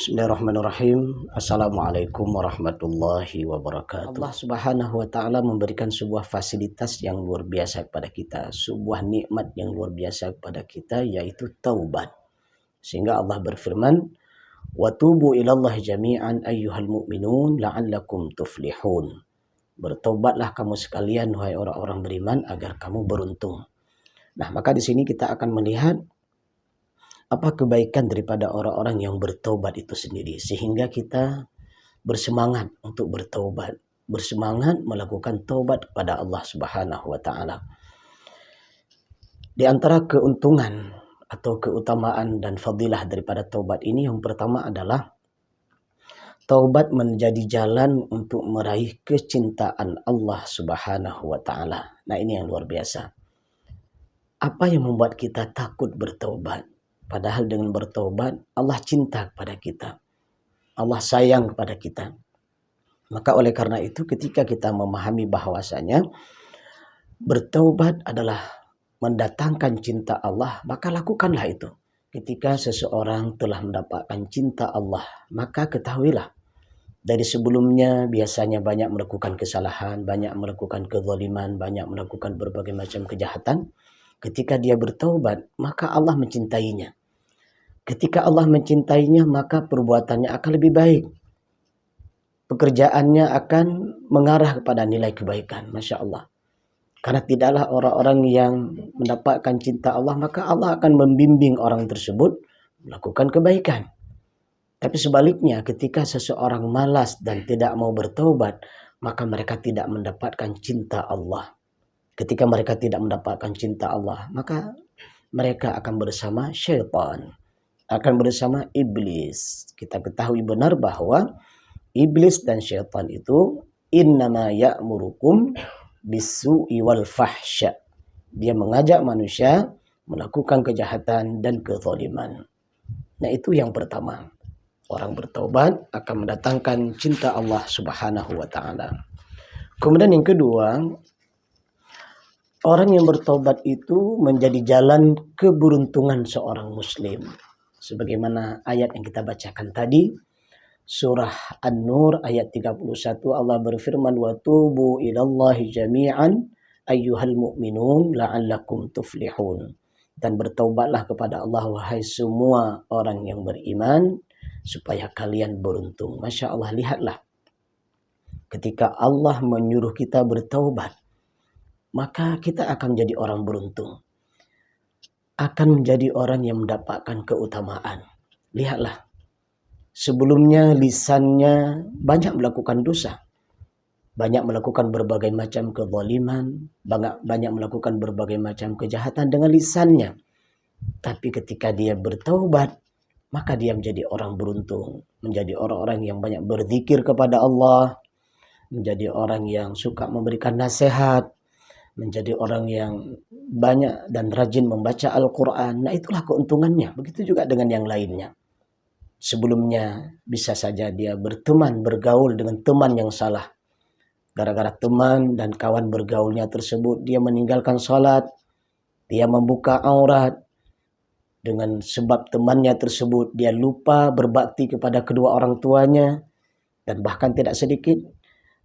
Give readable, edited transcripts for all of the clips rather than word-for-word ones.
Bismillahirrahmanirrahim. Assalamualaikum warahmatullahi wabarakatuh. Allah Subhanahu wa taala memberikan sebuah fasilitas yang luar biasa kepada kita, sebuah nikmat yang luar biasa kepada kita, yaitu taubat. Sehingga Allah berfirman, "Wa tubu ilallahi jami'an ayyuhal mu'minun la'allakum tuflihun." Bertobatlah kamu sekalian wahai orang-orang beriman agar kamu beruntung. Nah, maka di sini kita akan melihat apa kebaikan daripada orang-orang yang bertobat itu sendiri, sehingga kita bersemangat untuk bertobat, bersemangat melakukan taubat kepada Allah Subhanahu wa taala. Di antara keuntungan atau keutamaan dan fadilah daripada taubat ini, yang pertama adalah taubat menjadi jalan untuk meraih kecintaan Allah Subhanahu wa taala. Nah, ini yang luar biasa. Apa yang membuat kita takut bertobat? Padahal dengan bertobat, Allah cinta kepada kita. Allah sayang kepada kita. Maka oleh karena itu, ketika kita memahami bahwasanya bertobat adalah mendatangkan cinta Allah, maka lakukanlah itu. Ketika seseorang telah mendapatkan cinta Allah, maka ketahuilah, dari sebelumnya biasanya banyak melakukan kesalahan, banyak melakukan kezaliman, banyak melakukan berbagai macam kejahatan. Ketika dia bertaubat, maka Allah mencintainya. Ketika Allah mencintainya, maka perbuatannya akan lebih baik. Pekerjaannya akan mengarah kepada nilai kebaikan. Masya Allah. Karena tidaklah orang-orang yang mendapatkan cinta Allah, maka Allah akan membimbing orang tersebut melakukan kebaikan. Tapi sebaliknya, ketika seseorang malas dan tidak mau bertaubat, maka mereka tidak mendapatkan cinta Allah. Ketika mereka tidak mendapatkan cinta Allah, maka mereka akan bersama syaitan, akan bersama iblis. Kita ketahui benar bahwa iblis dan syaitan itu innama ya'murukum bisu'i wal fahsya. Dia mengajak manusia melakukan kejahatan dan kezaliman. Nah, itu yang pertama. Orang bertaubat akan mendatangkan cinta Allah Subhanahu wa taala. Kemudian yang kedua, orang yang bertobat itu menjadi jalan keberuntungan seorang muslim. Sebagaimana ayat yang kita bacakan tadi, surah An-Nur ayat 31, Allah berfirman, "Wa tubu ilallahi jami'an ayyuhal mu'minun la'allakum tuflihun." Dan bertaubatlah kepada Allah wahai semua orang yang beriman supaya kalian beruntung. Masya Allah, lihatlah. Ketika Allah menyuruh kita bertaubat, maka kita akan menjadi orang beruntung. Akan menjadi orang yang mendapatkan keutamaan. Lihatlah. Sebelumnya lisannya banyak melakukan dosa. Banyak melakukan berbagai macam kezaliman. Banyak melakukan berbagai macam kejahatan dengan lisannya. Tapi ketika dia bertaubat, maka dia menjadi orang beruntung. Menjadi orang-orang yang banyak berzikir kepada Allah. Menjadi orang yang suka memberikan nasihat. Menjadi orang yang banyak dan rajin membaca Al-Quran. Nah, itulah keuntungannya. Begitu juga dengan yang lainnya. Sebelumnya bisa saja dia berteman, bergaul dengan teman yang salah. Gara-gara teman dan kawan bergaulnya tersebut, dia meninggalkan sholat. Dia membuka aurat. Dengan sebab temannya tersebut, dia lupa berbakti kepada kedua orang tuanya. Dan bahkan tidak sedikit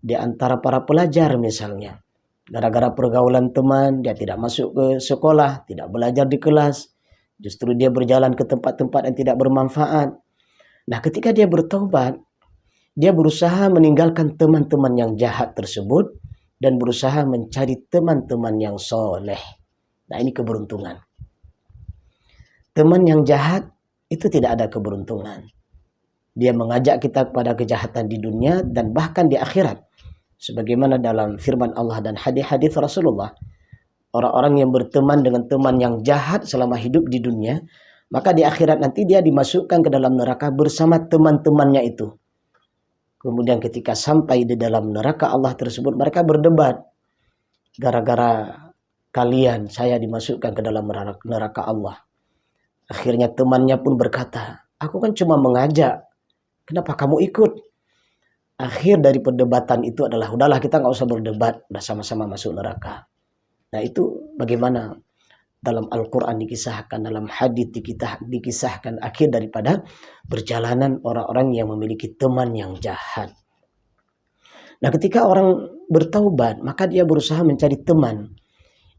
di antara para pelajar misalnya. Gara-gara pergaulan teman, dia tidak masuk ke sekolah, tidak belajar di kelas. Justru dia berjalan ke tempat-tempat yang tidak bermanfaat. Nah, ketika dia bertobat, dia berusaha meninggalkan teman-teman yang jahat tersebut dan berusaha mencari teman-teman yang soleh. Nah, ini keberuntungan. Teman yang jahat itu tidak ada keberuntungan. Dia mengajak kita kepada kejahatan di dunia dan bahkan di akhirat. Sebagaimana dalam firman Allah dan hadis-hadis Rasulullah, orang-orang yang berteman dengan teman yang jahat selama hidup di dunia, maka di akhirat nanti dia dimasukkan ke dalam neraka bersama teman-temannya itu. Kemudian ketika sampai di dalam neraka Allah tersebut, mereka berdebat. Gara-gara kalian, saya dimasukkan ke dalam neraka Allah. Akhirnya temannya pun berkata, "Aku kan cuma mengajak. Kenapa kamu ikut?" Akhir dari perdebatan itu adalah, udahlah kita nggak usah berdebat, udah sama-sama masuk neraka. Nah, itu bagaimana dalam Al-Quran dikisahkan, dalam hadis dikisahkan akhir daripada perjalanan orang-orang yang memiliki teman yang jahat. Nah, ketika orang bertaubat, maka dia berusaha mencari teman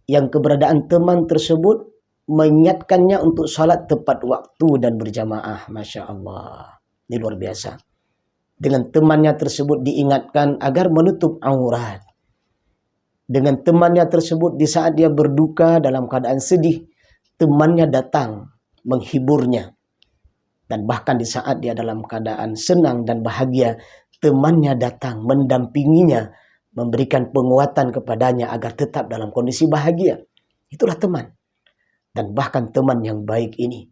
yang keberadaan teman tersebut mengingatkannya untuk salat tepat waktu dan berjamaah. Masya Allah, ini luar biasa. Dengan temannya tersebut diingatkan agar menutup aurat. Dengan temannya tersebut di saat dia berduka dalam keadaan sedih, temannya datang menghiburnya. Dan bahkan di saat dia dalam keadaan senang dan bahagia, temannya datang mendampinginya, memberikan penguatan kepadanya agar tetap dalam kondisi bahagia. Itulah teman. Dan bahkan teman yang baik ini,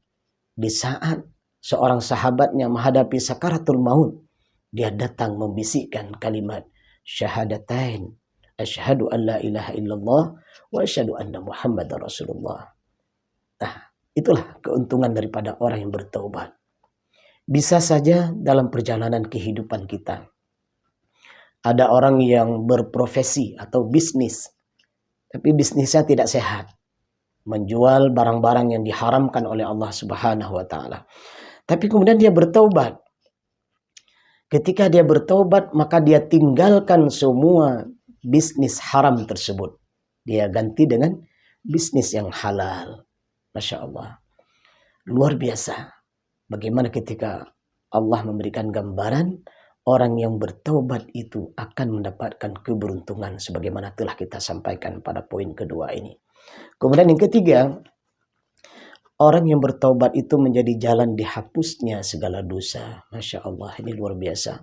di saat seorang sahabatnya menghadapi sakaratul maut, dia datang membisikkan kalimat syahadatain, asyhadu an la ilaha illallah wa asyhadu anna muhammadar rasulullah. Nah, itulah keuntungan daripada orang yang bertaubat. Bisa saja dalam perjalanan kehidupan kita, ada orang yang berprofesi atau bisnis, tapi bisnisnya tidak sehat, menjual barang-barang yang diharamkan oleh Allah Subhanahu wa taala. Tapi kemudian dia bertaubat. Ketika dia bertaubat, maka dia tinggalkan semua bisnis haram tersebut. Dia ganti dengan bisnis yang halal. Masya Allah. Luar biasa. Bagaimana ketika Allah memberikan gambaran orang yang bertaubat itu akan mendapatkan keberuntungan sebagaimana telah kita sampaikan pada poin kedua ini. Kemudian yang ketiga, orang yang bertaubat itu menjadi jalan dihapusnya segala dosa. Masya Allah, ini luar biasa.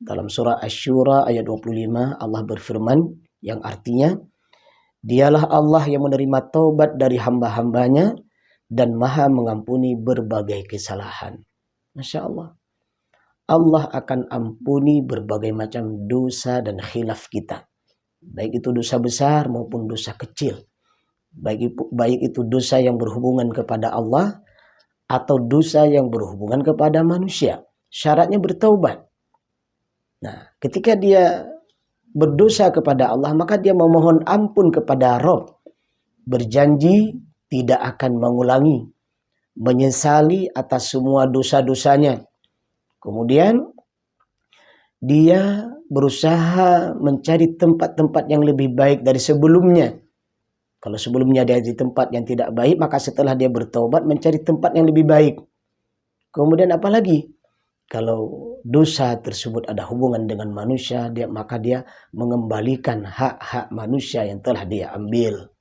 Dalam surah Asy-Syura ayat 25 Allah berfirman yang artinya, dialah Allah yang menerima taubat dari hamba-hambanya dan maha mengampuni berbagai kesalahan. Masya Allah. Allah akan ampuni berbagai macam dosa dan khilaf kita. Baik itu dosa besar maupun dosa kecil. Baik itu dosa yang berhubungan kepada Allah atau dosa yang berhubungan kepada manusia. Syaratnya bertaubat. Nah, ketika dia berdosa kepada Allah, maka dia memohon ampun kepada Rabb. Berjanji tidak akan mengulangi. Menyesali atas semua dosa-dosanya. Kemudian dia berusaha mencari tempat-tempat yang lebih baik dari sebelumnya. Kalau sebelumnya dia di tempat yang tidak baik, maka setelah dia bertaubat mencari tempat yang lebih baik. Kemudian apalagi? Kalau dosa tersebut ada hubungan dengan manusia, maka dia mengembalikan hak-hak manusia yang telah dia ambil.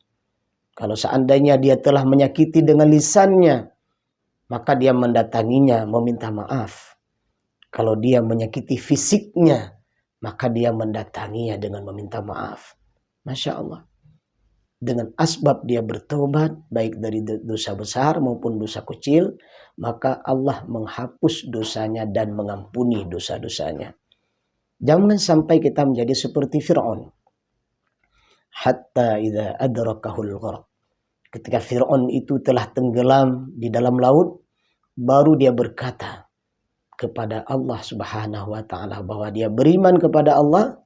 Kalau seandainya dia telah menyakiti dengan lisannya, maka dia mendatanginya meminta maaf. Kalau dia menyakiti fisiknya, maka dia mendatanginya dengan meminta maaf. Masya Allah. Dengan asbab dia bertobat, baik dari dosa besar maupun dosa kecil, maka Allah menghapus dosanya dan mengampuni dosa-dosanya. Jangan sampai kita menjadi seperti Fir'aun. Hatta idza adrakahul gharq. Ketika Fir'aun itu telah tenggelam di dalam laut, baru dia berkata kepada Allah Subhanahu wa taala bahwa dia beriman kepada Allah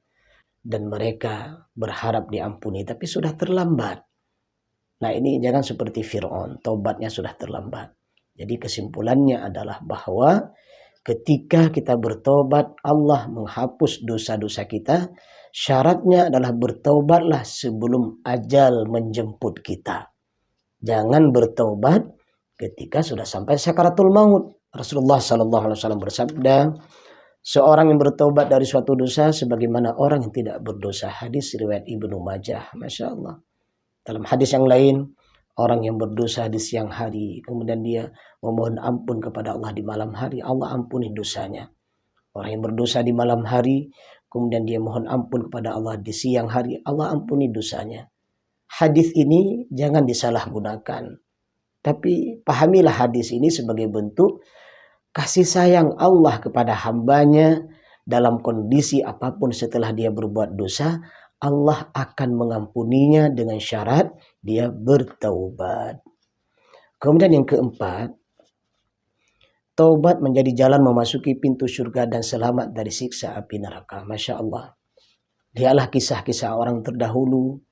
dan mereka berharap diampuni, tapi sudah terlambat. Nah, ini jangan seperti Fir'aun, taubatnya sudah terlambat. Jadi kesimpulannya adalah bahwa ketika kita bertobat, Allah menghapus dosa-dosa kita. Syaratnya adalah bertobatlah sebelum ajal menjemput kita. Jangan bertobat ketika sudah sampai sakaratul maut. Rasulullah SAW bersabda, seorang yang bertobat dari suatu dosa sebagaimana orang yang tidak berdosa. Hadis riwayat Ibnu Majah. Masya Allah. Dalam hadis yang lain, orang yang berdosa di siang hari, kemudian dia memohon ampun kepada Allah di malam hari, Allah ampuni dosanya. Orang yang berdosa di malam hari, kemudian dia mohon ampun kepada Allah di siang hari, Allah ampuni dosanya. Hadis ini jangan disalahgunakan. Tapi pahamilah hadis ini sebagai bentuk kasih sayang Allah kepada hambanya dalam kondisi apapun setelah dia berbuat dosa, Allah akan mengampuninya dengan syarat dia bertaubat. Kemudian yang keempat, taubat menjadi jalan memasuki pintu surga dan selamat dari siksa api neraka. Masya Allah. Dialah kisah-kisah orang terdahulu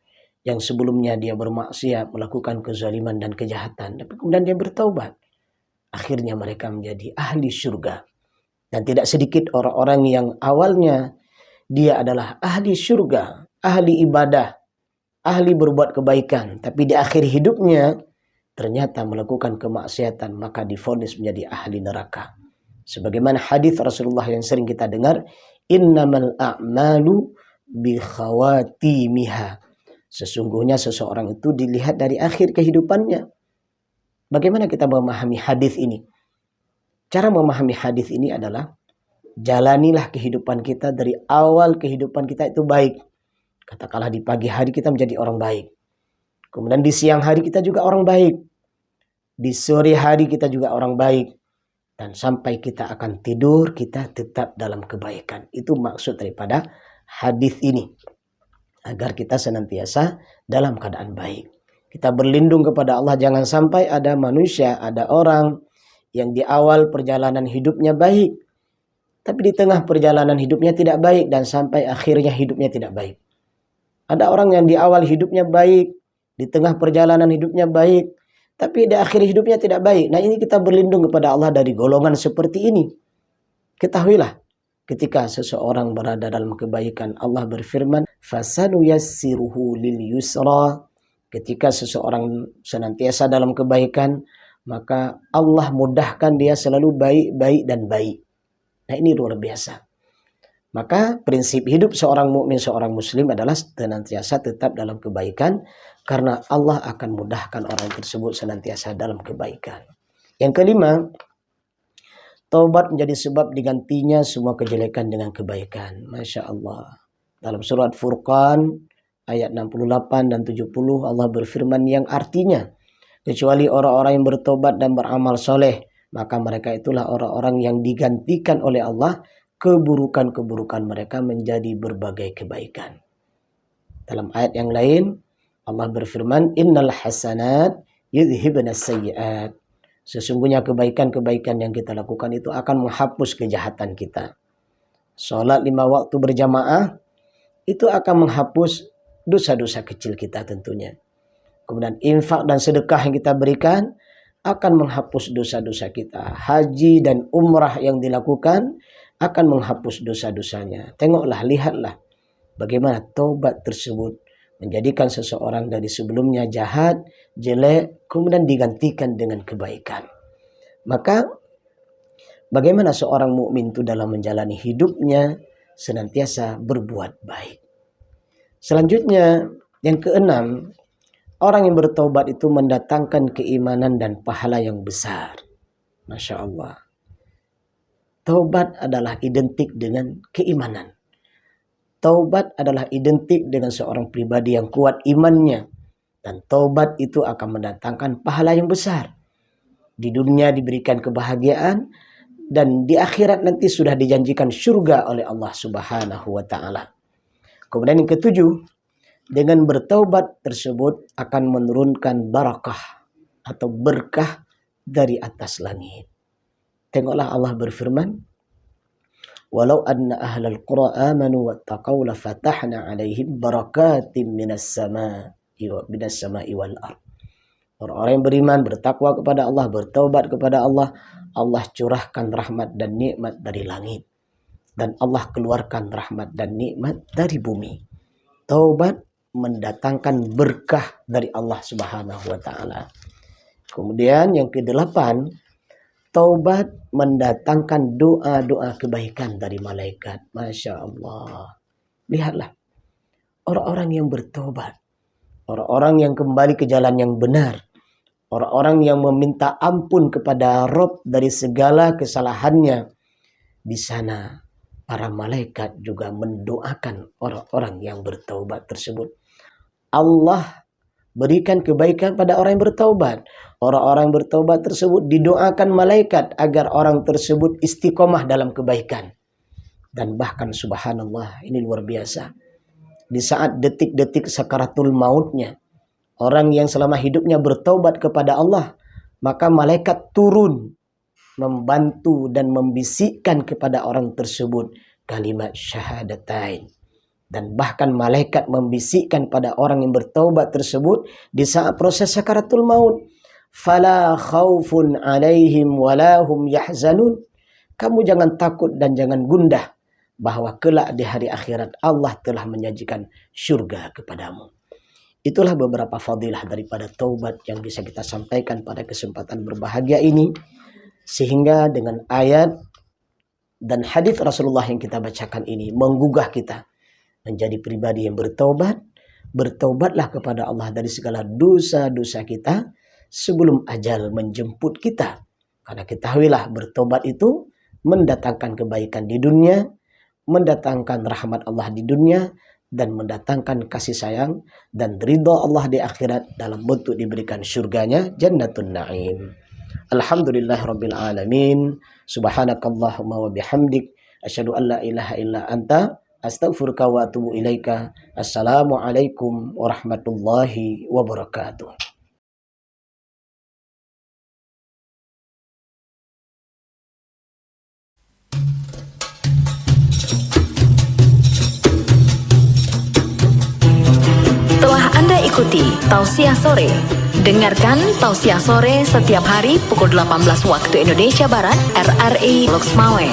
yang sebelumnya dia bermaksiat, melakukan kezaliman dan kejahatan, tapi kemudian dia bertaubat. Akhirnya mereka menjadi ahli surga. Dan tidak sedikit orang-orang yang awalnya dia adalah ahli surga, ahli ibadah, ahli berbuat kebaikan, tapi di akhir hidupnya ternyata melakukan kemaksiatan, maka divonis menjadi ahli neraka. Sebagaimana hadis Rasulullah yang sering kita dengar, innamal a'malu bi khawatimiha. Sesungguhnya seseorang itu dilihat dari akhir kehidupannya. Bagaimana kita memahami hadis ini? Cara memahami hadis ini adalah jalanilah kehidupan kita dari awal kehidupan kita itu baik. Katakanlah di pagi hari kita menjadi orang baik. Kemudian di siang hari kita juga orang baik. Di sore hari kita juga orang baik. Dan sampai kita akan tidur, kita tetap dalam kebaikan. Itu maksud daripada hadis ini. Agar kita senantiasa dalam keadaan baik. Kita berlindung kepada Allah, jangan sampai ada manusia, ada orang yang di awal perjalanan hidupnya baik. Tapi di tengah perjalanan hidupnya tidak baik dan sampai akhirnya hidupnya tidak baik. Ada orang yang di awal hidupnya baik, di tengah perjalanan hidupnya baik, tapi di akhir hidupnya tidak baik. Nah, ini kita berlindung kepada Allah dari golongan seperti ini. Ketahuilah, ketika seseorang berada dalam kebaikan, Allah berfirman, "Fasanuyassiruhu lil yusra." Ketika seseorang senantiasa dalam kebaikan, maka Allah mudahkan dia selalu baik dan baik. Nah, ini luar biasa. Maka prinsip hidup seorang mukmin, seorang muslim adalah senantiasa tetap dalam kebaikan, karena Allah akan mudahkan orang tersebut senantiasa dalam kebaikan. Yang kelima, taubat menjadi sebab digantinya semua kejelekan dengan kebaikan. Masya Allah. Dalam surat Furqan ayat 68 dan 70 Allah berfirman yang artinya, kecuali orang-orang yang bertobat dan beramal soleh, maka mereka itulah orang-orang yang digantikan oleh Allah keburukan-keburukan mereka menjadi berbagai kebaikan. Dalam ayat yang lain Allah berfirman, innal hasanat yudhibna sayyiat. Sesungguhnya kebaikan-kebaikan yang kita lakukan itu akan menghapus kejahatan kita. Salat 5 waktu berjamaah itu akan menghapus dosa-dosa kecil kita tentunya. Kemudian infak dan sedekah yang kita berikan akan menghapus dosa-dosa kita. Haji dan umrah yang dilakukan akan menghapus dosa-dosanya. Tengoklah, lihatlah bagaimana taubat tersebut menjadikan seseorang dari sebelumnya jahat, jelek, kemudian digantikan dengan kebaikan. Maka bagaimana seorang mukmin itu dalam menjalani hidupnya senantiasa berbuat baik. Selanjutnya, yang keenam, orang yang bertaubat itu mendatangkan keimanan dan pahala yang besar. Masya Allah. Taubat adalah identik dengan keimanan. Taubat adalah identik dengan seorang pribadi yang kuat imannya. Dan taubat itu akan mendatangkan pahala yang besar. Di dunia diberikan kebahagiaan, dan di akhirat nanti sudah dijanjikan surga oleh Allah Subhanahu wa Ta'ala. Kemudian yang ketujuh, dengan bertaubat tersebut akan menurunkan barakah atau berkah dari atas langit. Tengoklah Allah berfirman, walau anna ahlal qura amanu wattaqaw la fatahna alaihim barakatim minas sama'i wal ard. Orang-orang yang beriman, bertakwa kepada Allah, bertaubat kepada Allah, Allah curahkan rahmat dan nikmat dari langit. Dan Allah keluarkan rahmat dan nikmat dari bumi. Taubat mendatangkan berkah dari Allah Subhanahu wa Ta'ala. Kemudian yang kedelapan, taubat mendatangkan doa-doa kebaikan dari malaikat. Masya Allah. Lihatlah, orang-orang yang bertobat, orang-orang yang kembali ke jalan yang benar, orang-orang yang meminta ampun kepada Rabb dari segala kesalahannya, di sana para malaikat juga mendoakan orang-orang yang bertaubat tersebut. Allah berikan kebaikan pada orang yang bertaubat. Orang-orang yang bertaubat tersebut didoakan malaikat agar orang tersebut istiqomah dalam kebaikan. Dan bahkan subhanallah, ini luar biasa. Di saat detik-detik sakaratul mautnya, orang yang selama hidupnya bertaubat kepada Allah, maka malaikat turun membantu dan membisikkan kepada orang tersebut kalimat syahadatain. Dan bahkan malaikat membisikkan pada orang yang bertaubat tersebut di saat proses sakaratul maut, fala khaufun alaihim wala hum yahzanun. Kamu jangan takut dan jangan gundah bahwa kelak di hari akhirat Allah telah menjanjikan syurga kepadamu. Itulah beberapa fadilah daripada taubat yang bisa kita sampaikan pada kesempatan berbahagia ini. Sehingga dengan ayat dan hadis Rasulullah yang kita bacakan ini menggugah kita menjadi pribadi yang bertaubat. Bertaubatlah kepada Allah dari segala dosa-dosa kita sebelum ajal menjemput kita. Karena ketahuilah bertaubat itu mendatangkan kebaikan di dunia, mendatangkan rahmat Allah di dunia, dan mendatangkan kasih sayang dan ridha Allah di akhirat dalam bentuk diberikan syurganya Jannatun Na'im. Alhamdulillahirabbil alamin. Subhanakallahumma wa bihamdik asyhadu an la ilaha illa anta astaghfiruka wa atubu ilaika. Assalamualaikum warahmatullahi wabarakatuh. Telah Anda ikuti Tausiah Sore. Dengarkan Tausiah Sore setiap hari pukul 18 waktu Indonesia Barat, RRI Loksmawe.